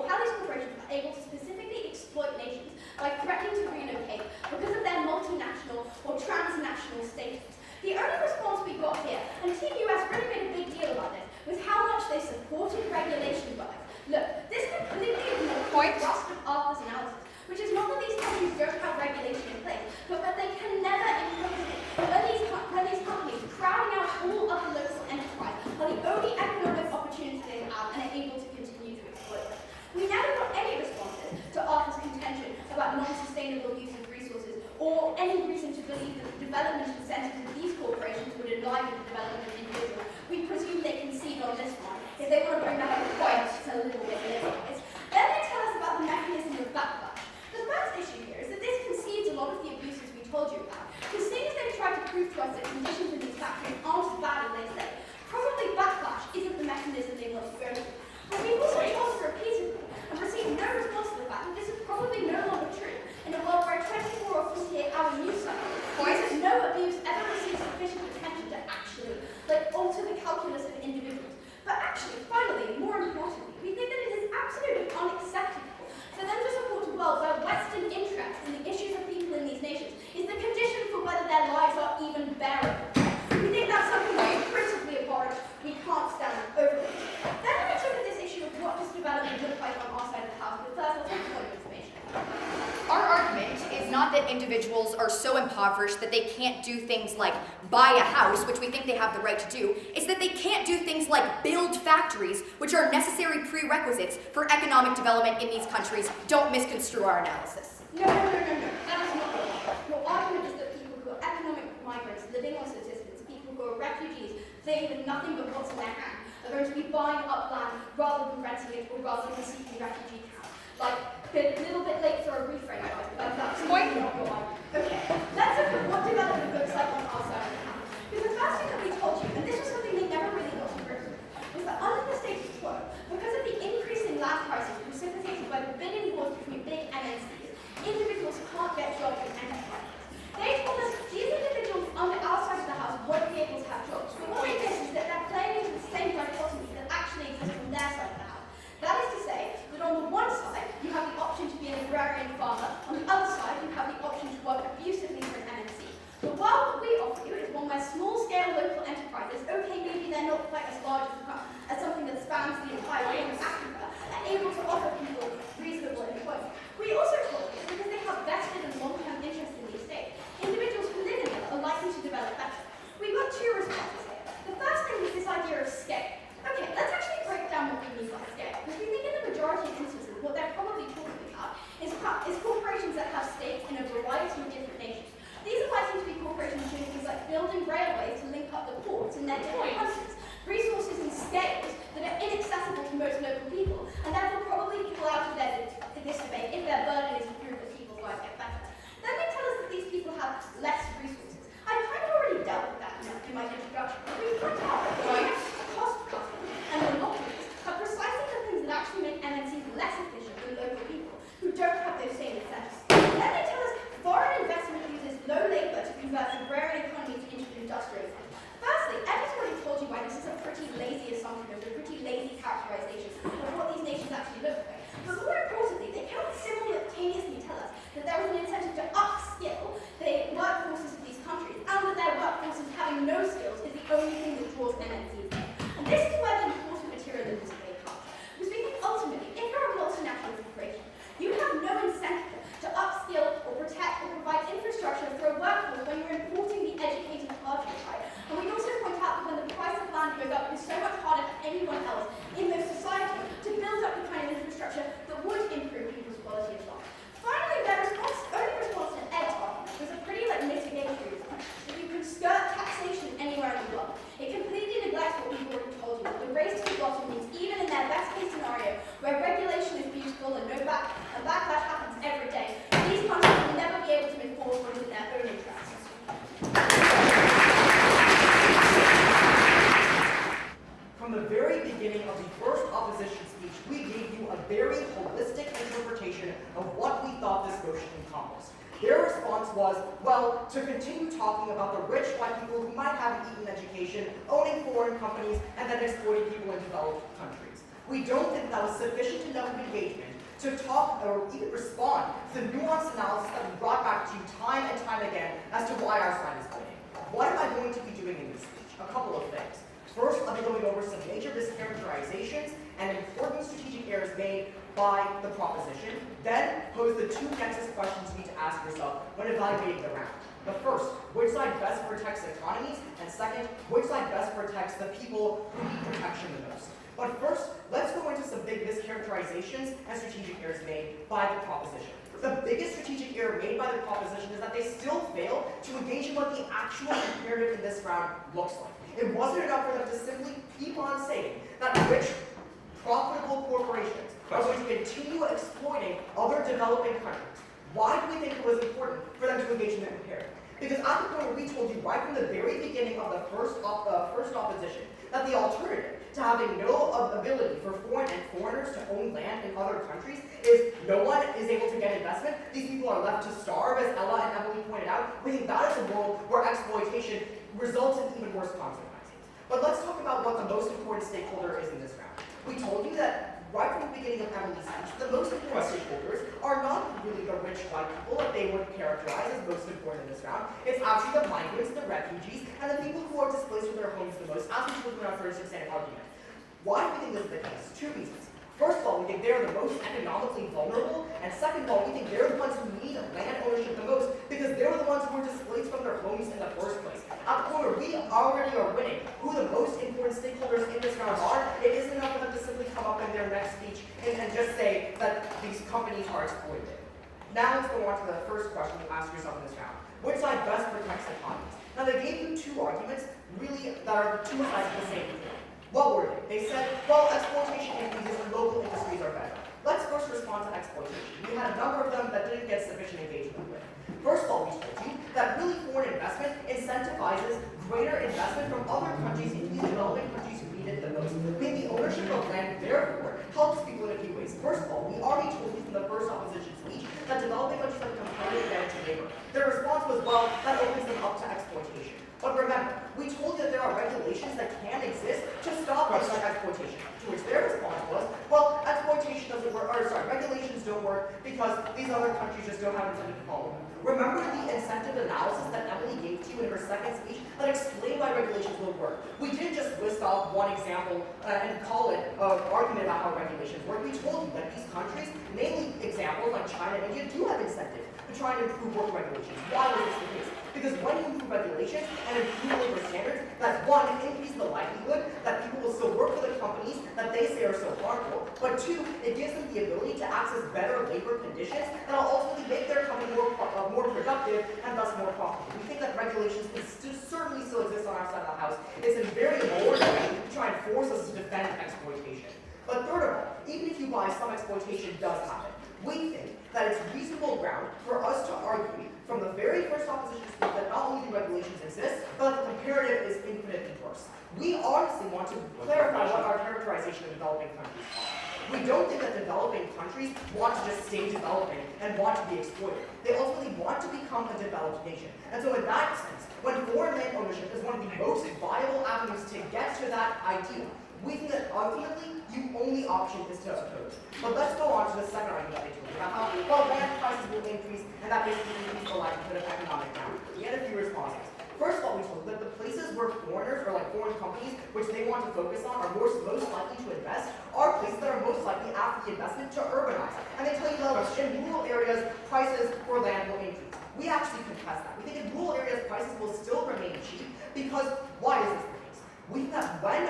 how these corporations are able to specifically exploit nations by threatening to relocate because of their multinational or transnational status. The only response we got here, and Team US really made a big deal about this, was how much they supported regulation by. Look, this completely ignores the thrust of Arthur's analysis, which is not that these countries don't have regulation in place, but that they can never impose it. When these companies crowding out all other local enterprise are the only economic opportunities they have and are able to continue to exploit them. We never got any responses to Arthur's contention about non-sustainable use of resources or any reason to believe that the development incentives of these corporations would enliven the development of individuals. We presume they concede on this one. If they want to bring that up a point, it's a little bit liberalized. Then they tell us about the mechanism of backlash. The first issue here is that this concedes a lot of the abuses we told you about. Because seeing as they've tried to prove to us that conditions in these factories aren't as bad as they say, probably backlash isn't the mechanism they want to go to. But we've also told us repeatedly and received no response to the fact that this is probably no longer true in a world where a 24 or 48-hour news cycle points that no abuse ever receives sufficient attention to actually alter the calculus of individuals. But actually, finally, more importantly, we think that it is absolutely unacceptable for them to support a world where Western interest in the issues of people in these nations is the condition for whether their lives are even bearable. We think that's something that is critically abhorrent. We can't stand over it. Then let's look at this issue of what does development look like on our side of the house. But first, let's have a point of information. Our argument is not that individuals are so impoverished that they can't do things like buy a house, which we think they have the right to do. It's that they can't do things like build factories, which are necessary prerequisites for economic development in these countries. Don't misconstrue our analysis. No. That is not right. Your argument is that people who are economic migrants living on subsistence, people who are refugees living with nothing but what's in their hand, are going to be buying up land rather than renting it or rather than seeking refugee camps. A little bit late for a reframe, guys, but that's not your argument. Okay, let's look at what development looks like on our side of the house. Because the first thing that we told you, and this was something they never really got to grips with, was that under the status quo, because of the increasing land prices precipitated by the bidding wars between big MNCs, individuals can't get jobs in enterprises. They told us these individuals on our side of the house won't be able to have jobs. But what they miss is that they're playing into the same dichotomy that actually exists on their side of the house. That is to say that on the one side, you have the option to be an agrarian farmer. On the other side, you have the option to work abusively for an MNC. The world that we offer you is one where small-scale local enterprises anyone else in this society to build up the kind of infrastructure that would improve people's quality of life. Finally, their only response to Ed's argument was a pretty mitigatory one, that you could skirt taxation anywhere in the world. It completely neglects what we've already told you, that the race to the bottom means even in their best case scenario, where regulation is beautiful and backlash happens every day, these countries will never be able to move forward in their own interests. From the very beginning of the first opposition speech, we gave you a very holistic interpretation of what we thought this motion encompassed. Their response was, well, to continue talking about the rich white people who might have an Eton education, owning foreign companies, and then exploiting people in developed countries. We don't think that was sufficient enough engagement to talk or even respond to the nuanced analysis that we brought back to you time and time again as to why our side is winning. What am I going to be doing in this speech? A couple of things. First, I'll be going over some major mischaracterizations and important strategic errors made by the proposition, then pose the two nexus questions you need to ask yourself when evaluating the round. The first, which side best protects economies? And second, which side best protects the people who need protection the most? But first, let's go into some big mischaracterizations and strategic errors made by the proposition. The biggest strategic error made by the proposition is that they still fail to engage in what the actual imperative in this round looks like. It wasn't enough for them to simply keep on saying that rich, profitable corporations are going to continue exploiting other developing countries. Why do we think it was important for them to engage in that imperative? Because at the point where we told you right from the very beginning of the first opposition that the alternative to having no ability for foreigners to own land in other countries is no one is able to get investment, these people are left to starve, as Ella and Emily pointed out, we think that is a world where exploitation results in even worse consequences. But let's talk about what the most important stakeholder is in this round. We told you that right from the beginning of Emily's speech, the most important stakeholders are not really the rich white people that they would characterize as most important in this round. It's actually the migrants, the refugees, and the people who are displaced from their homes the most, as we told in our 36-minute argument. Why do we think this is the case? Two reasons. First of all, we think they're the most economically vulnerable, and second of all, we think they're the ones who need land ownership the most because they're the ones who were displaced from their homes in the first place. At the point where we already are winning who the most important stakeholders in this round are, it isn't enough for them to simply come up in their next speech and just say that these companies are exploited. Now let's go on to the first question you ask yourself in this round. Which side best protects economies? Now they gave you two arguments, really, that are two sides of the same coin. What were they? They said, well, exploitation increases and local industries are better. Let's first respond to exploitation. We had a number of them that didn't get sufficient engagement with. First of all, we told you that really foreign investment incentivizes greater investment from other countries into these developing countries who need it the most. Maybe ownership of land, therefore, helps people in a few ways. First of all, we already told you from the first opposition speech that developing countries have a competitive advantage in labor. Their response was, well, that opens them up to exploitation. But remember, we told you that there are regulations that can exist to stop things like exploitation. To which their response was, well, exploitation doesn't work, regulations don't work because these other countries just don't have incentive to follow them. Remember the incentive analysis that Emily gave to you in her second speech that explained why regulations will work. We didn't just list off one example and call it an argument about how regulations work. We told you that these countries, namely examples like China and India, do have incentive to try and improve work regulations. Why was this the case? Because when you improve regulations and improve labor standards, that one, increases the likelihood that people will still work for the companies that they say are so harmful, but two, it gives them the ability to access better labor conditions that will ultimately make their company more productive and thus more profitable. We think that regulations can certainly still exist on our side of the house. It's a very lower way to try and force us to defend exploitation. But third of all, even if you buy some exploitation does happen, we think that it's reasonable ground for us to argue from the very first opposition speech that not only do regulations exist, but that the comparative is infinitely worse. We honestly want to clarify what our characterization of developing countries are. We don't think that developing countries want to just stay developing and want to be exploited. They ultimately want to become a developed nation. And so in that sense, when foreign land ownership is one of the most viable avenues to get to that ideal, we think that ultimately the only option is to oppose. But let's go on to the second argument that they told you about how, well, land prices will increase and that basically increases the likelihood of economic growth. We had a few responses. First of all, we told that the places where foreigners or foreign companies, which they want to focus on, are most likely to invest, are places that are most likely after the investment to urbanize. And they tell you that in rural areas, prices for land will increase. We actually contest that. We think in rural areas, prices will still remain cheap because why is this the case? We think that when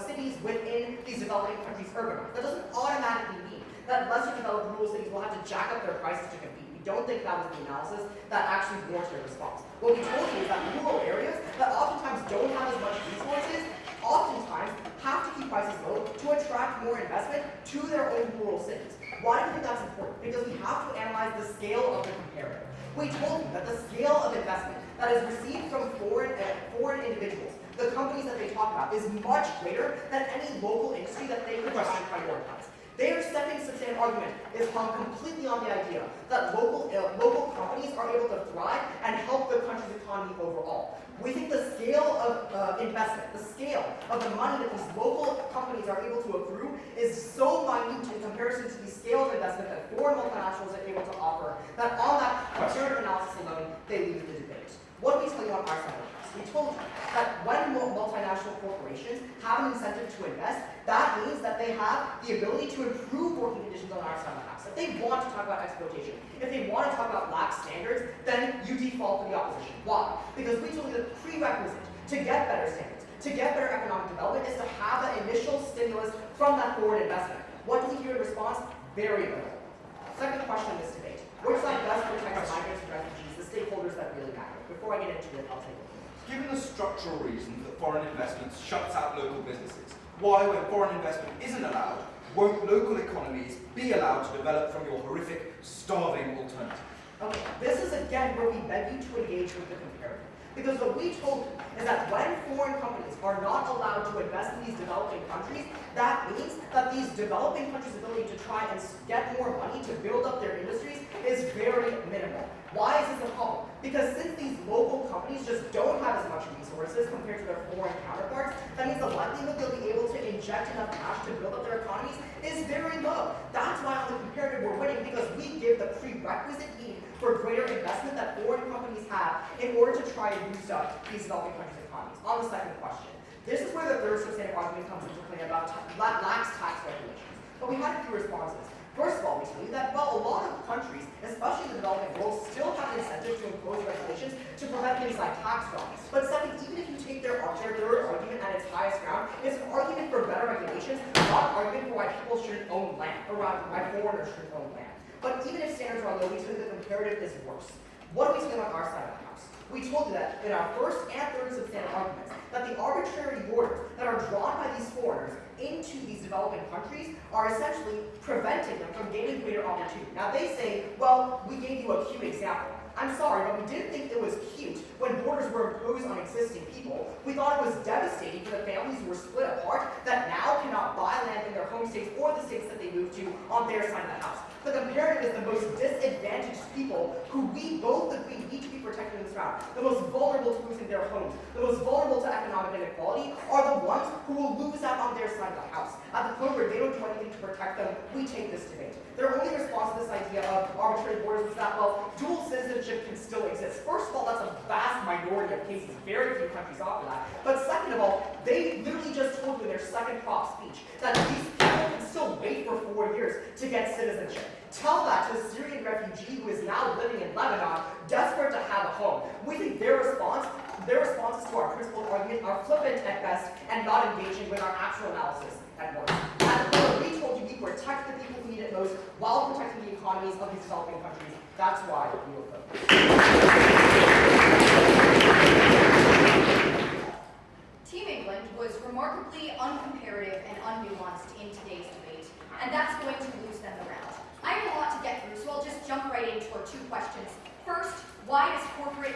cities within these developing countries urbanize. That doesn't automatically mean that lesser developed rural cities will have to jack up their prices to compete. We don't think that was the analysis that actually warranted a response. What we told you is that rural areas that oftentimes don't have as much resources oftentimes have to keep prices low to attract more investment to their own rural cities. Why do we think that's important? Because we have to analyze the scale of the comparative. We told you that the scale of investment that is received from foreign individuals, the companies that they talk about, is much greater than any local industry that they could try and prioritize. Their second substantive argument is hung completely on the idea that local companies are able to thrive and help the country's economy overall. We think the scale of investment, the scale of the money that these local companies are able to accrue is so minute in comparison to the scale of investment that foreign multinationals are able to offer, that on that comparative analysis alone, they lose the debate. What do we tell you on our side of the house? We told you that when multinational corporations have an incentive to invest, that means that they have the ability to improve working conditions on our side of the house. If they want to talk about exploitation, if they want to talk about lax standards, then you default to the opposition. Why? Because we told you the prerequisite to get better standards, to get better economic development, is to have that initial stimulus from that foreign investment. What do we hear in response? Very little. Second question in this debate. Which side best protects migrants and refugees, the stakeholders that really matter? Before I get into it, I'll take it. Given the structural reasons that foreign investment shuts out local businesses, why, when foreign investment isn't allowed, won't local economies be allowed to develop from your horrific, starving alternative? Okay, this is again where we beg you to engage with the comparative. Because what we told you is that when foreign companies are not allowed to invest in these developing countries, that means that these developing countries' ability to try and get more money to build up their industries is very minimal. Why is this a problem? Because since these local companies just don't have as much resources compared to their foreign counterparts, that means the likelihood they'll be able to inject enough cash to build up their economies is very low. That's why on the comparative we're winning, because we give the prerequisite need for greater investment that foreign companies have in order to try and boost up these developing countries' economies. On the second question, this is where the third substantive argument comes into play about lax tax regulations. But we had a few responses. First of all, we tell you that, well, a lot of countries, especially the developing world, still have an incentive to impose regulations to prevent things like tax fraud. But second, even if you take their third argument at its highest ground, it's an argument for better regulations, not an argument for why people shouldn't own land, or why foreigners shouldn't own land. But even if standards are low, we tell you the comparative is worse. What do we say on our side of the house? We told you that in our first and third substantive arguments, that the arbitrary borders that are drawn by these foreigners into these developing countries are essentially preventing them from gaining greater opportunity. Now they say, well, we gave you a cute example. I'm sorry, but we didn't think it was cute when borders were imposed on existing people. We thought it was devastating for the families who were split apart that now cannot buy land in their home states or the states that they moved to on their side of the house. The comparative is the most disadvantaged people who we both agree need to be protected in this round. The most vulnerable to losing their homes, the most vulnerable to economic inequality, are the ones who will lose out on their side of the house. At the point where they don't do anything to protect them, we take this debate. Their only response to this idea of arbitrary borders was that, well, dual citizenship can still exist. First of all, that's a vast minority of cases. Very few countries offer that. But second of all, they literally just told you in their second prop speech that these people can still wait for 4 years to get citizenship. Tell that to a Syrian refugee who is now living in Lebanon, desperate to have a home. We think their responses to our principled argument are flippant at best and not engaging with our actual analysis at worst. At the core, we told you we protect the people who need it most while protecting the economies of these developing countries. That's why we will vote. Team England was remarkably uncomparative and unnuanced in today's debate, and that's going to lose them the round. I have a lot to get through, so I'll just jump right into our two questions. First, why does corporate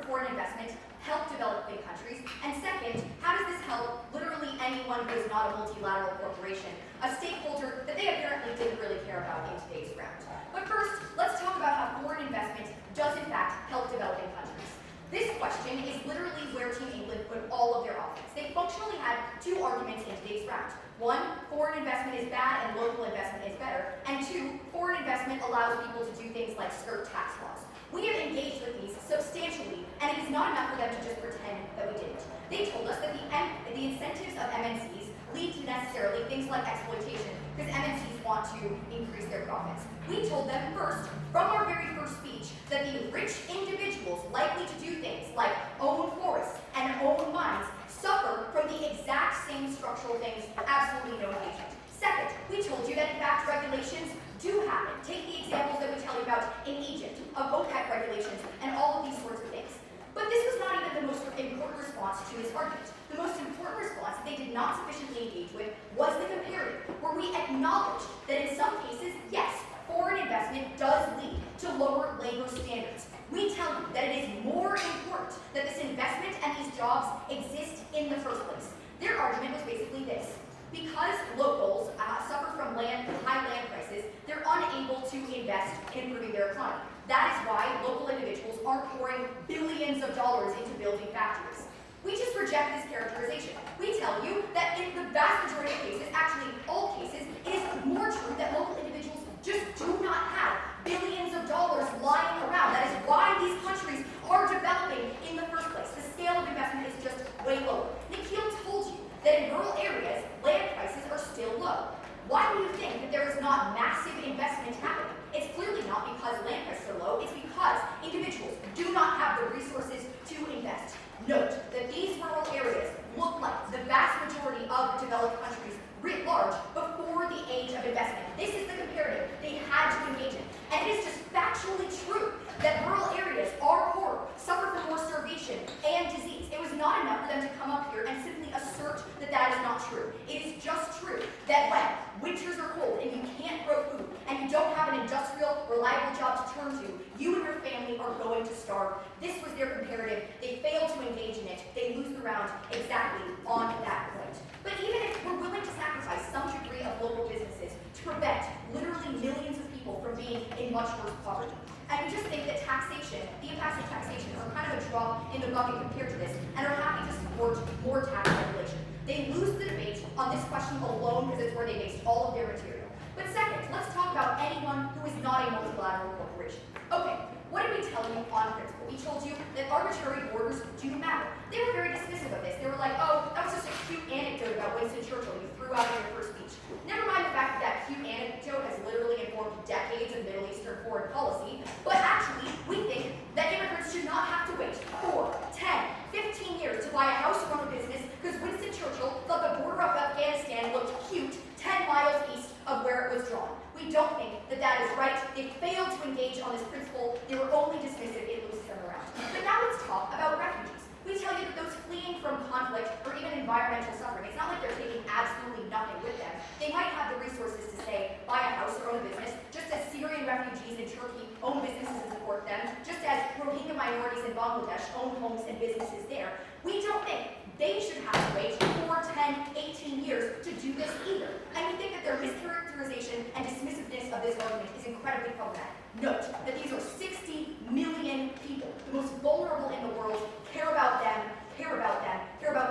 foreign investment help developing countries? And second, how does this help literally anyone who is not a multilateral corporation, a stakeholder that they apparently didn't really care about in today's round? But first, let's talk about how foreign investment does in fact help developing countries. This question is literally where Team England put all of their offense. They functionally had two arguments in today's round. One, foreign investment is bad and local investment is better. And two, foreign investment allows people to do things like skirt tax laws. We have engaged with these substantially, and it is not enough for them to just pretend that we didn't. They told us that the incentives of MNCs lead to necessarily things like exploitation, because MNCs want to increase their profits. We told them first, from our very first speech, that the rich individuals likely to do things like own forests and own mines suffer from the exact same structural things, absolutely no engagement. Second, we told you that in fact regulations do happen. Take the examples that we tell you about in Egypt, of OPEC regulations, and all of these sorts of things. But this was not even the most important response to this argument. The most important response that they did not sufficiently engage with was the comparative, where we acknowledged that in some cases, yes, foreign investment does lead to lower labor standards. We tell you that it is more important that this investment and these jobs exist in the first place. Their argument was basically this. Because locals suffer from high land prices, they're unable to invest in improving their economy. That is why local individuals aren't pouring billions of dollars into building factories. We just reject this characterization. We tell you that in the vast majority of cases, actually all cases, it is more true that local individuals just do not have billions of dollars lying around. That is why these countries are developing in the first place. The scale of investment is just way lower. Nikhil told you that in rural areas, land prices are still low. Why do you think that there is not massive investment happening? It's clearly not because land prices are low, it's because individuals do not have the resources to invest. Note that these rural areas look like the vast majority of developed countries writ large before the age of investment. This is the comparative they had to engage in. And it is just factually true that rural areas are poorer, suffer from more starvation and disease. It was not enough for them to come up here and simply assert that that is not true. It is just true that when winters are cold and you can't grow food and you don't have an industrial, reliable job to turn to, you and your family are going to starve. This was their comparative. They failed to engage in it. They lose the round exactly on that point. But even if we're willing to sacrifice some degree of local businesses to prevent literally millions of people from being in much worse poverty, and we just think that taxation, the impacts of taxation, are kind of a drop in the bucket compared to this, and are happy to support more tax regulation. They lose the debate on this question alone because it's where they based all of their material. But second, let's talk about anyone who is not a multilateral corporation. Okay, what did we tell you on principle? We told you that arbitrary borders do matter. They were very dismissive of this. They were like, oh, that was just a cute anecdote about Winston Churchill you threw out in your first speech. Never mind the fact that that cute anecdote has literally informed decades of Middle Eastern foreign policy, but actually, we think that immigrants should not have to wait 4, 10, 15 years to buy a house or own a business because Winston Churchill thought the border of Afghanistan looked cute 10 miles east of where it was drawn. We don't think that that is right. They failed to engage on this principle. They were only dismissive. It loses them around. But now let's talk about refugees. We tell you that those fleeing from conflict or even environmental suffering, it's not like they're taking absolutely nothing with them. They might have the resources to, say, buy a house or own a business, just as Syrian refugees in Turkey own businesses and support them, just as Rohingya minorities in Bangladesh own homes and businesses there. We don't think they should have to wait 4, 10, 18 years to do this either. And we think that their mischaracterization and dismissiveness of this argument is incredibly problematic. Note that these are 60 million people, the most vulnerable in the world, care about them, care about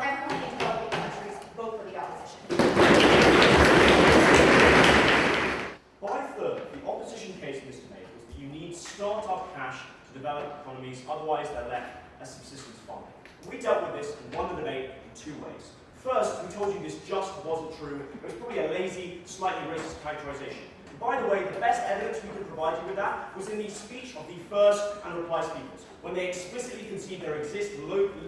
everyone in developing countries, vote for the opposition. By third, the opposition case in this debate was that you need start-up cash to develop economies, otherwise they're left as subsistence farming. We dealt with this and won the debate in 2 ways. First, we told you this just wasn't true. It was probably a lazy, slightly racist characterization. And by the way, the best evidence we could provide you with that was in the speech of the first and reply speakers, when they explicitly concede there exist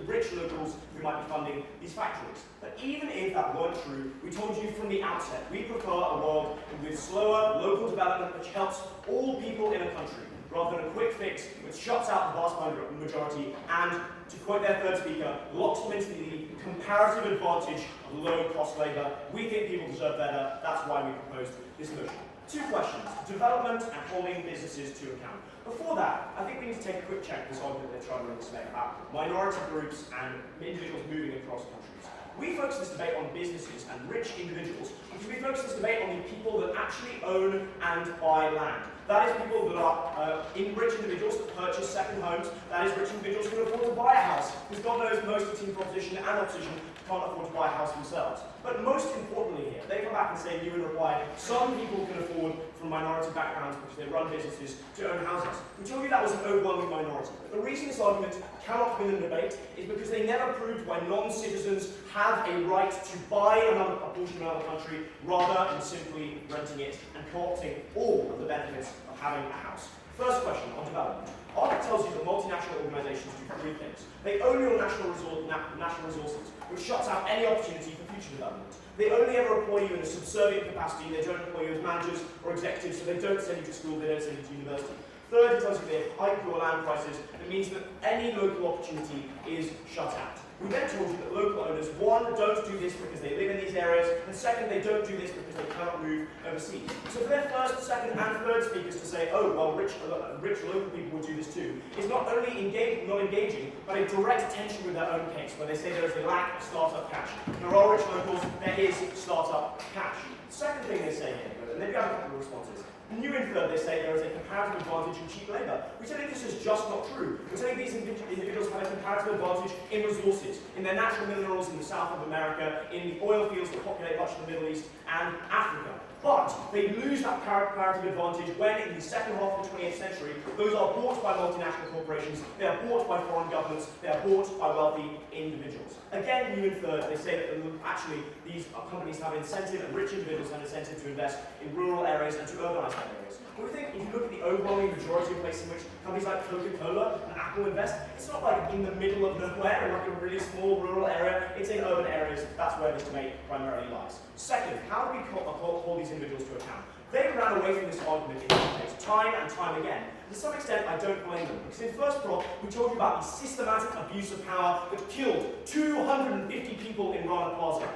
rich locals who might be funding these factories. But even if that weren't true, we told you from the outset, we prefer a world with slower local development which helps all people in a country, rather than a quick fix which shuts out the vast majority and, to quote their third speaker, locks them into the comparative advantage of low-cost labour. We think people deserve better. That's why we proposed this motion. 2 questions: development and holding businesses to account. Before that, I think we need to take a quick check this argument they're trying to run this debate about minority groups and individuals moving across countries. We focus this debate on businesses and rich individuals because we focus this debate on the people that actually own and buy land. That is people that are rich individuals that purchase second homes. That is rich individuals who can afford to buy a house, because God knows most of the team proposition and opposition can't afford to buy a house themselves. But most importantly here, they come back and say, you in reply, some people can afford from minority backgrounds because they run businesses to own houses. We told you that was an overwhelming minority. But the reason this argument cannot win a debate is because they never proved why non-citizens have a right to buy a portion of another country rather than simply renting it and co-opting all of the benefits of having a house. First question on development. Argument tells you that multinational organizations do three things. They own your national resources, which shuts out any opportunity for future development. They only ever employ you in a subservient capacity. They don't employ you as managers or executives, so they don't send you to school, they don't send you to university. Third, it tells you they hike your land prices. It means that any local opportunity is shut out. We then told you that local owners, one, don't do this because they live in these areas, and second, they don't do this because they cannot move overseas. So for their first, second, and third speakers to say, oh, well, rich local people would do this too, is not only not engaging, but a direct tension with their own case, where they say there is a lack of startup cash. There are rich locals, there is startup cash. Second thing they say here, and maybe I have a couple of responses. New in third, they say there is a comparative advantage in cheap labour. We tell you this is just not true. We tell you these individuals have a comparative advantage in resources, in their natural minerals in the south of America, in the oil fields that populate much of the Middle East and Africa. But they lose that comparative advantage when, in the second half of the 28th century, those are bought by multinational corporations, they are bought by foreign governments, they are bought by wealthy individuals. Again, new in third, they say that actually these companies have incentive, and rich individuals have incentive to invest in rural areas and to urbanized areas. But we think if you look at the overwhelming majority of places in which companies like Coca-Cola and Apple invest, it's not like in the middle of nowhere, in like a really small rural area, it's in urban areas, that's where this debate primarily lies. Second, how do we hold these individuals to account? They ran away from this argument in this case, time and time again. To some extent, I don't blame them, because in first prop, we told you about the systematic abuse of power that killed 250 people in Rana Plaza.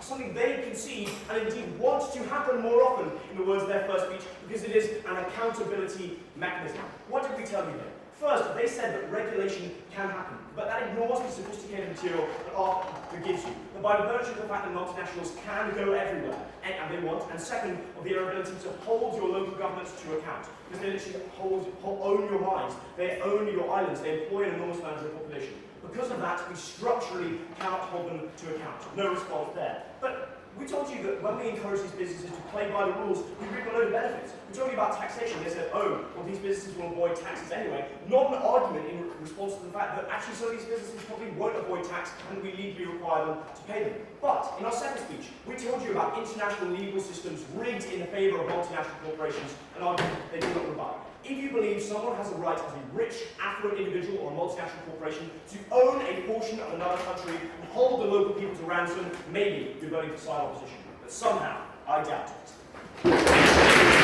Something they concede and indeed want to happen more often, in the words of their first speech, because it is an accountability mechanism. What did we tell you there? First, they said that regulation can happen, but that ignores the sophisticated material that art gives you. That by virtue of the fact that multinationals can go everywhere, and they want, and second, of their ability to hold your local governments to account. Because they literally own your mines, they own your islands, they employ an enormous amount of your population. Because of that, we structurally cannot hold them to account. No response there. But we told you that when we encourage these businesses to play by the rules, we reap a load of benefits. We told you about taxation. They said, oh, well, these businesses will avoid taxes anyway. Not an argument in response to the fact that actually some of these businesses probably won't avoid tax and we legally require them to pay them. But in our second speech, we told you about international legal systems rigged in the favour of multinational corporations, an argument they do not rebut. If you believe someone has a right as a rich, affluent individual or a multinational corporation to own a portion of another country and hold the local people to ransom, maybe you're voting for side opposition. But somehow, I doubt it.